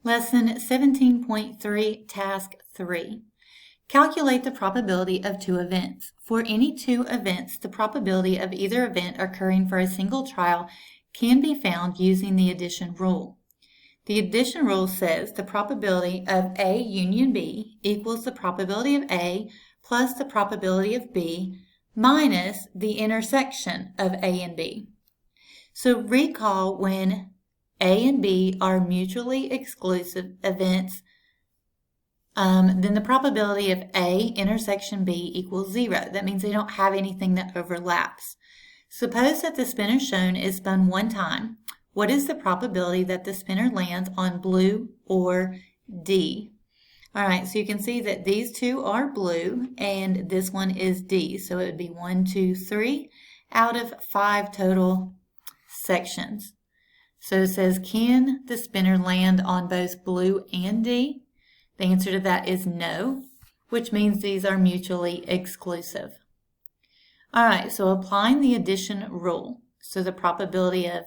Lesson 17.3, Task 3. Calculate the probability of two events. For any two events, the probability of either event occurring for a single trial can be found using the addition rule. The addition rule says the probability of A union B equals the probability of A plus the probability of B minus the intersection of A and B. So recall when A and B are mutually exclusive events, then the probability of A intersection B equals 0. That means they don't have anything that overlaps. Suppose that the spinner shown is spun one time. What is the probability that the spinner lands on blue or D? All right, so you can see that these two are blue and this one is D. So it would be 1, 2, 3 out of 5 total sections. So it says, can the spinner land on both blue and D? The answer to that is no, which means these are mutually exclusive. All right, so applying the addition rule. So the probability of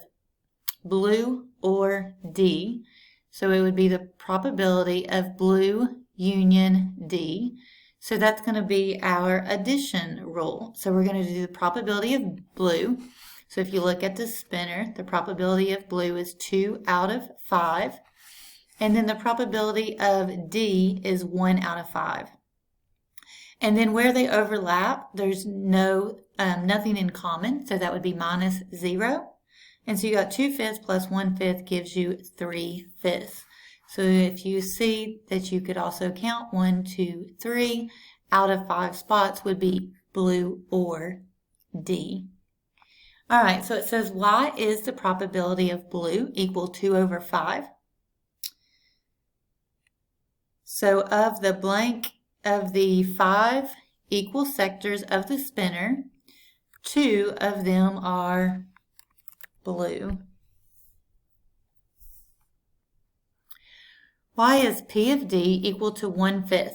blue or D. So it would be the probability of blue union D. So that's going to be our addition rule. So we're going to do the probability of blue. So if you look at the spinner, the probability of blue is 2 out of 5. And then the probability of D is 1 out of 5. And then where they overlap, there's nothing in common. So that would be minus 0. And so you got 2/5 plus 1/5 gives you 3/5. So if you see that you could also count 1, 2, 3 out of 5 spots would be blue or D. All right, so it says, why is the probability of blue equal 2 over 5? So of the blank of the 5 equal sectors of the spinner, 2 of them are blue. Why is P of D equal to 1/5?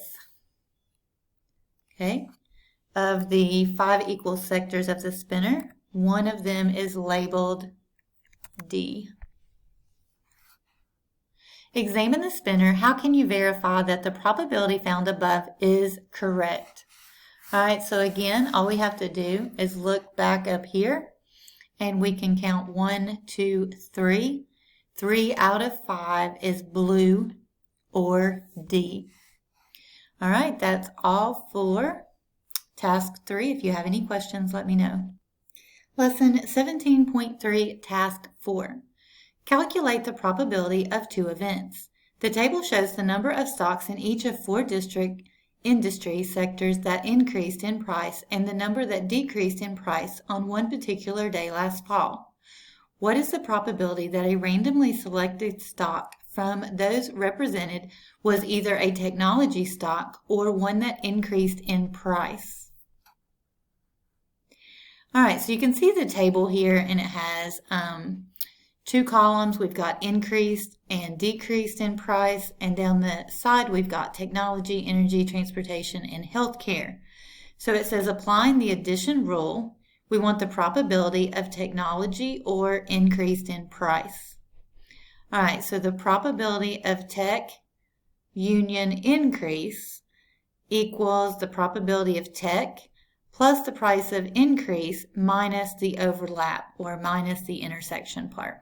Okay, of the 5 equal sectors of the spinner, one of them is labeled D. Examine the spinner. How can you verify that the probability found above is correct? All right, so again, all we have to do is look back up here and we can count 1, 2, 3. 3 out of 5 is blue or D. All right, that's all for task 3. If you have any questions, let me know. Lesson 17.3, task 4. Calculate the probability of two events. The table shows the number of stocks in each of 4 district industry sectors that increased in price and the number that decreased in price on one particular day last fall. What is the probability that a randomly selected stock from those represented was either a technology stock or one that increased in price? All right, so you can see the table here and it has 2 columns. We've got increased and decreased in price, and down the side we've got technology, energy, transportation, and healthcare. So it says applying the addition rule, we want the probability of technology or increased in price. All right, so the probability of tech union increase equals the probability of tech plus the price of increase minus the overlap or minus the intersection part.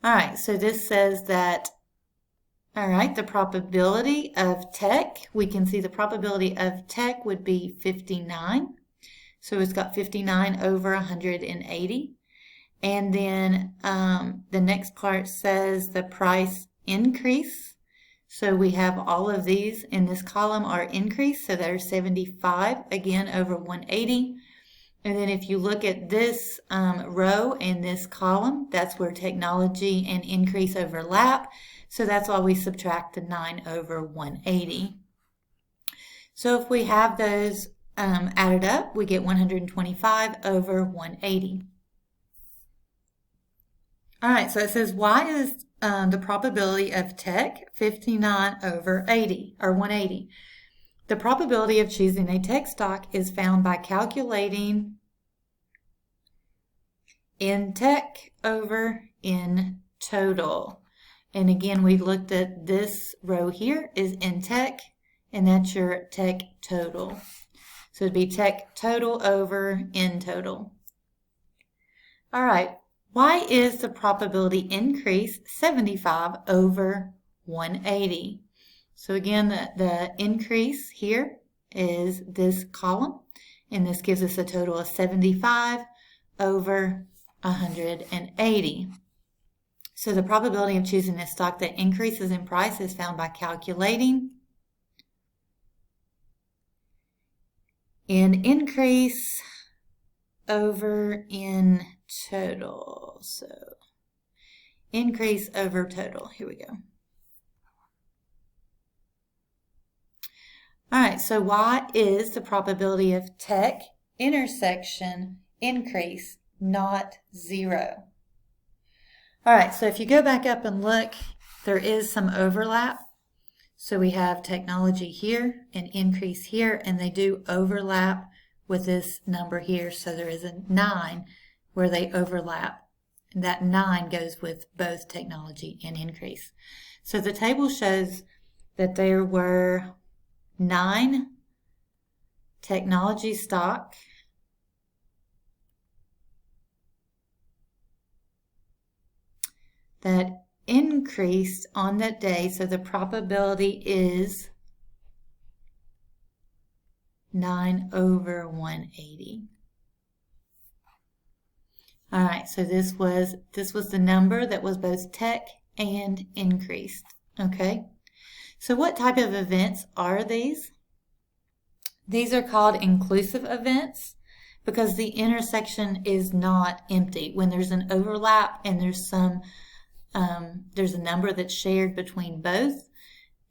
All right, so this says that, all right, the probability of tech, we can see the probability of tech would be 59. So it's got 59 over 180. And then the next part says the price increase. So we have all of these in this column are increased. So they're 75, again, over 180. And then if you look at this row and this column, that's where technology and increase overlap. So that's why we subtract the 9 over 180. So if we have those added up, we get 125 over 180. All right, so it says, why is the probability of tech 59 over 80 or 180? The probability of choosing a tech stock is found by calculating in tech over in total. And again, we looked at this row here is in tech, and that's your tech total. So it'd be tech total over in total. All right, why is the probability increase 75 over 180? So again, the increase here is this column, and this gives us a total of 75 over 180. So the probability of choosing a stock that increases in price is found by calculating in increase over in total. So increase over total. Here we go. All right, so why is the probability of tech intersection increase not 0? All right, so if you go back up and look, there is some overlap. So we have technology here and increase here, and they do overlap with this number here. So there is a 9 where they overlap. And that 9 goes with both technology and increase. So the table shows that there were 9 technology stock that increased on that day. So the probability is 9 over 180. All right, so this was the number that was both tech and increased. Okay. So what type of events are these? These are called inclusive events because the intersection is not empty. When there's an overlap and there's a number that's shared between both,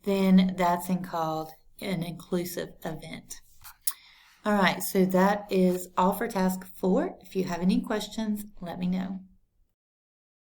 then that's called an inclusive event. All right, so that is all for task 4. If you have any questions, let me know.